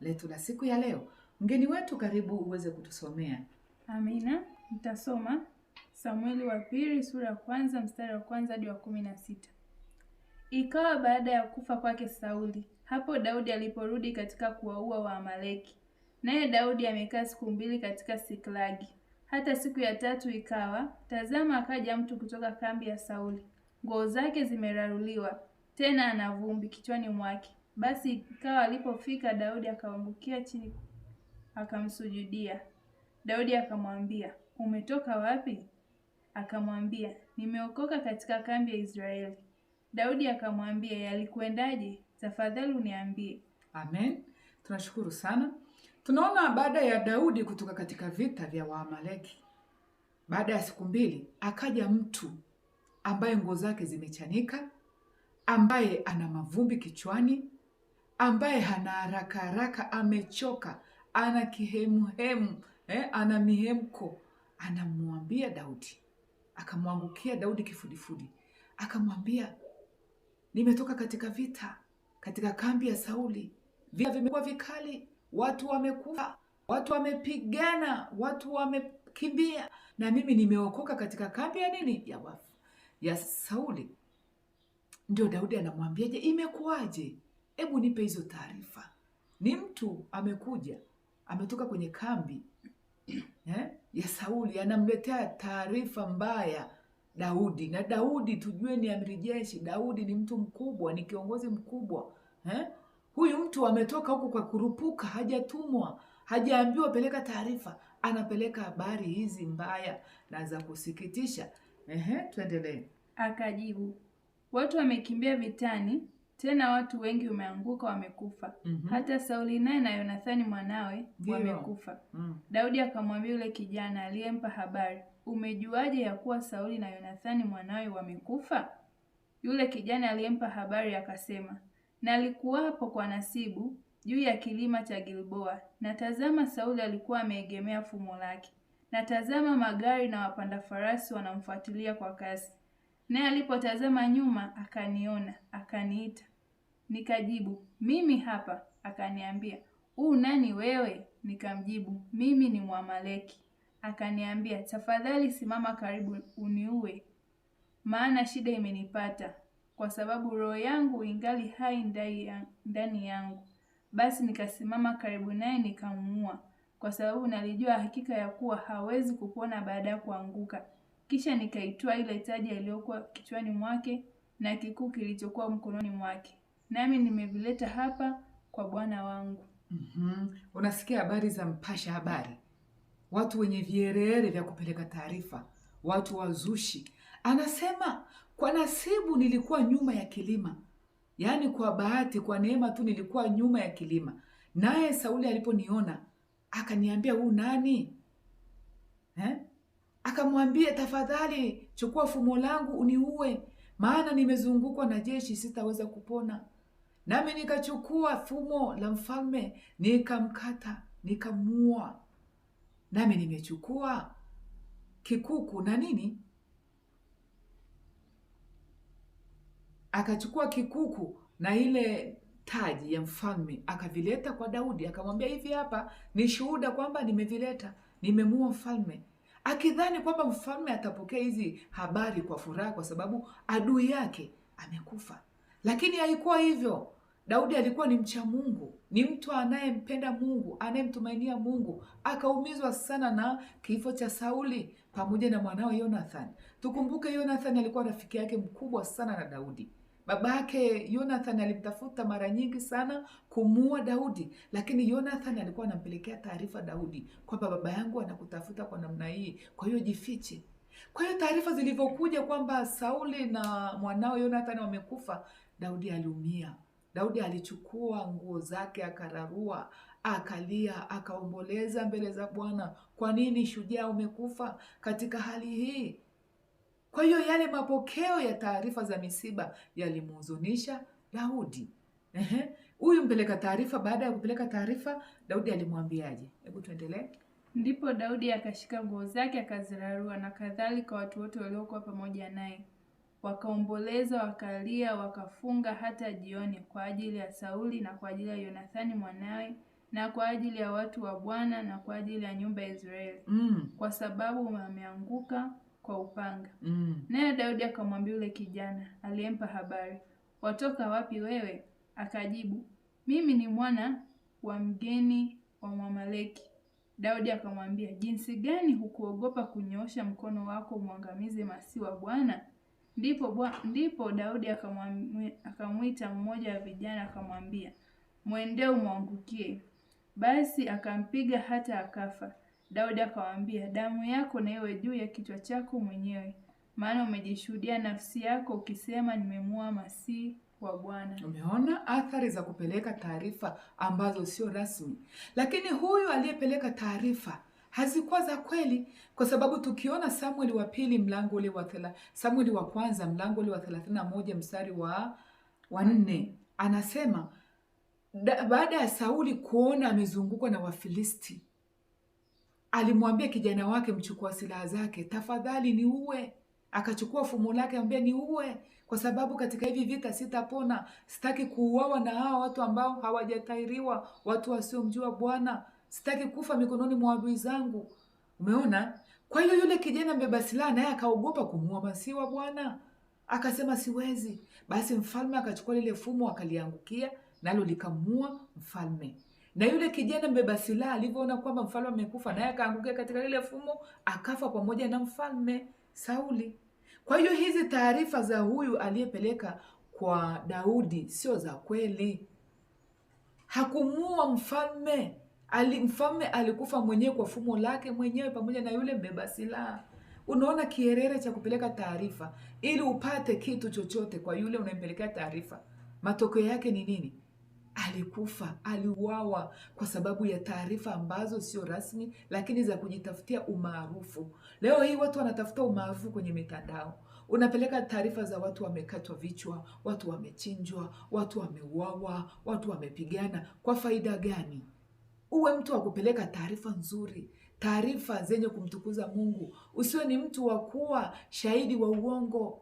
letu la siku ya leo. Mgeni wetu, karibu uweze kutusomea. Amina. Nitasoma Samueli wa pili sura ya kwanza mstari wa kwanza hadi wa 16. Ikawa baada ya kufa kwake Sauli, hapo Daudi aliporudi katika kuwaua Waamaleki. Naye Daudi amekaa siku 2 katika Siklagi. Hata siku ya 3 ikawa, tazama, akaja mtu kutoka kambi ya Sauli. Nguo zake zimeraruliwa, tena ana vumbi kichwani mwake. Basi ikawa alipofika, Daudi akaangukia chini akamsujudia. Daudi akamwambia, umetoka wapi? Akamwambia, nimeokoka katika kambi ya Israeli. Daudi akamwambia, yalikwendaje? Tafadhali uniambie. Amen. Tunashukuru sana. Tunaona baada ya Daudi kutoka katika vita vya Waamaleki, baada ya siku 2 akaja mtu ambaye nguo zake zimechanika, ambaye ana mavumbi kichwani, ambaye hana haraka, amechoka, ana kihemuhemu, ana mihemko. Anamwambia Daudi, akamwangukia Daudi kifudifudi, akamwambia, nimetoka katika vita, katika kambi ya Sauli. Vita vimekuwa vikali, watu wamekufa, watu wamepigana, watu wamekimbia, na mimi nimeokoka katika kambi ya nini? Ya Sauli. Ndio Daudi anamwambia, je, imekuwaje? Hebu nipe hizo taarifa. Ni mtu amekuja, ametoka kwenye kambi ya Sauli, anamletea taarifa mbaya Daudi. Na Daudi tujue ni amiri jeshi. Daudi ni mtu mkubwa, ni kiongozi mkubwa. Huyu mtu ametoka huku kwa kurupuka, hajatumwa, hajaambiwa peleka taarifa, anapeleka habari hizi mbaya na za kusikitisha. Tuendelee. Akajibu, watu wamekimbia vitani, tena watu wengi wameanguka, wamekufa. Hata Sauli naye na Yonathani mwanawe wamekufa. Daudi akamwambia yule kijana aliyempa habari, umejuaje ya kuwa Sauli na Yonathani mwanawe wamekufa? Yule kijana aliyempa habari akasema, nalikuwapo kwa nasibu juu ya kilima cha Gilboa, na tazama, Sauli alikuwa ameegemea fumo lake, na tazama, magari na wapanda farasi wanamfuatilia kwa kasi. Naye alipotazama nyuma akaniona, akaniita. Nikajibu, mimi hapa. Akaniambia, nani wewe? Nikamjibu, mimi ni Mwamaleki. Akaniambia, tafadhali simama karibu uniue, maana shida imenipata, kwa sababu roho yangu ingali hai ndani yangu. Basi nikasimama karibu naye nikamuua, kwa sababu nalijua hakika ya kuwa hawezi kupona baada ya kuanguka. Kisha nikaitoa ile taji iliyokuwa kichwani mwake na kikuu kilichokuwa mkononi mwake, nami nimevileta hapa kwa bwana wangu. Unasikia habari za mpasha habari, watu wenye vierere vya kupeleka taarifa, watu wazushi. Anasema, kwa nasibu nilikuwa nyuma ya kilima, yaani kwa bahati, kwa neema tu nilikuwa nyuma ya kilima. Naye Sauli aliponiona akaniambia, nani? Akamwambia, tafadhali chukua fumo langu uniue, maana nimezungukwa na jeshi, sitaweza kupona. Nami nikachukua fumo la mfalme, nikamkata, nikamuua. Nami nimechukua kikuku na nini? Akachukua kikuku na ile taji ya mfalme, akavileta kwa Daudi. Akamwambia, hivi hapa ni shuhuda kwamba nimevileta, nimemuua mfalme, akidhani kwamba mfalme atapokea hizi habari kwa furaha, kwa sababu adui yake amekufa. Lakini haikuwa hivyo. Daudi alikuwa ni mcha Mungu, ni mtu anayempenda Mungu, anayemtumainia Mungu. Akaumizwa sana na kifo cha Sauli pamoja na mwanawe Yonathani. Tukumbuke Yonathani alikuwa rafiki yake mkubwa sana na Daudi. Baba yake Yonathani alimtafuta mara nyingi sana kumuua Daudi, lakini Yonathani alikuwa anampelekea taarifa Daudi kwamba baba yangu anakutafuta kwa namna hii, kwa hiyo jifiche. Kwa hiyo taarifa zilivyokuja kwamba Sauli na mwanao Yonathani wamekufa, Daudi aliumia. Daudi alichukua nguo zake, akararua, akalia, akaomboleza mbele za Bwana. Kwa nini shujaa umekufa katika hali hii? Kwa hiyo yale mapokeo ya taarifa za misiba yalimhuzunisha Daudi. Huyu mpeleka taarifa, baada ya kupeleka taarifa, Daudi alimwambiaje? Hebu tuendelee. Ndipo Daudi akashika nguo zake akazirarua, na kadhalika watu wote waliokuwa pamoja naye. Wakaomboleza, wakalia, wakafunga hata jioni kwa ajili ya Sauli na kwa ajili ya Yonathani mwanawe na kwa ajili ya watu wa Bwana na kwa ajili ya nyumba ya Israeli, kwa sababu wameanguka kwa upanga. Naye Daudi akamwambia yule kijana aliyempa habari, watoka wapi wewe? Akajibu, mimi ni mwana wa mgeni wa Mwamaleki. Daudi akamwambia, jinsi gani hukuogopa kunyoosha mkono wako umwangamize masihi wa Bwana? Ndipo Daudi akamwita mmoja wa vijana akamwambia, mwendee umwangukie. Basi akampiga hata akafa. Daudi akamwambia, damu yako na iwe juu ya kichwa chako mwenyewe, maana umejishuhudia nafsi yako ukisema, nimemuua masihi wa Bwana. Umeona athari za kupeleka taarifa ambazo sio rasmi. Lakini huyu aliyepeleka taarifa hazikuwa za kweli, kwa sababu tukiona Samueli wa pili mlango ule Samueli wa kwanza mlango ule wa 31 mstari wa 4 anasema baada ya Sauli kuona amezungukwa na Wafilisti, alimwambia kijana wake mchukua silaha zake, tafadhali niue. Akachukua fumo lake akamwambia niue, kwa sababu katika hivi vita sitapona. Sitaki kuuawa na hao watu ambao hawajatahiriwa, watu wasiomjua Bwana. Sitaki kufa mikononi mwa adui zangu. Umeona? Kwa hiyo yule kijana mbeba silaha naye akaogopa kumuua masihi wa Bwana. Akasema siwezi. Basi mfalme akachukua lile fumo akaliangukia, nalo likamuua mfalme. Na yule kijana mbeba silaha alivyoona kwamba mfalme amekufa, naye akaangukia katika lile fumo, akafa pamoja na mfalme Sauli. Kwa hiyo hizi taarifa za huyu aliyepeleka kwa Daudi sio za kweli. Hakumuua mfalme. Mfalme alikufa mwenyewe kwa fumo lake mwenyewe pamoja na yule mbeba silaha. Unaona kierere cha kupeleka taarifa ili upate kitu chochote kwa yule unayempelekea taarifa. Matokeo yake ni nini? Alikufa, aliuawa kwa sababu ya taarifa ambazo sio rasmi, lakini za kujitafutia umaarufu. Leo hii watu wanatafuta umaarufu kwenye mitandao. Unapeleka taarifa za watu wamekatwa vichwa, watu wamechinjwa, watu wameuawa, watu wamepigana. Kwa faida gani? Uwe mtu wa kupeleka taarifa nzuri, taarifa zenye kumtukuza Mungu. Usiwe ni mtu wa kuwa shahidi wa uongo.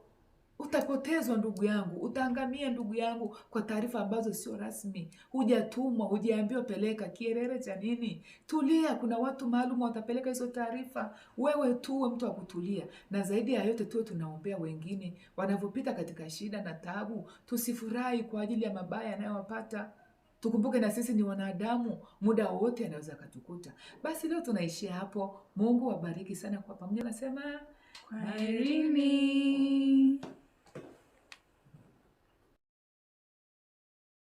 Utapotezwa ndugu yangu, utaangamia ndugu yangu kwa taarifa ambazo sio rasmi. Hujatumwa, hujaambiwa peleka. Kierere cha nini? Tulia, kuna watu maalum watapeleka hizo taarifa. Wewe tu uwe mtu wa kutulia, na zaidi ya yote tuwe tunaombea wengine wanavyopita katika shida na taabu. Tusifurahi kwa ajili ya mabaya yanayowapata. Tukumbuke na sisi ni wanadamu, muda wote anaweza katukuta. Basi leo tunaishia hapo. Mungu wabariki sana kwa pamoja. Nasema kwaherini.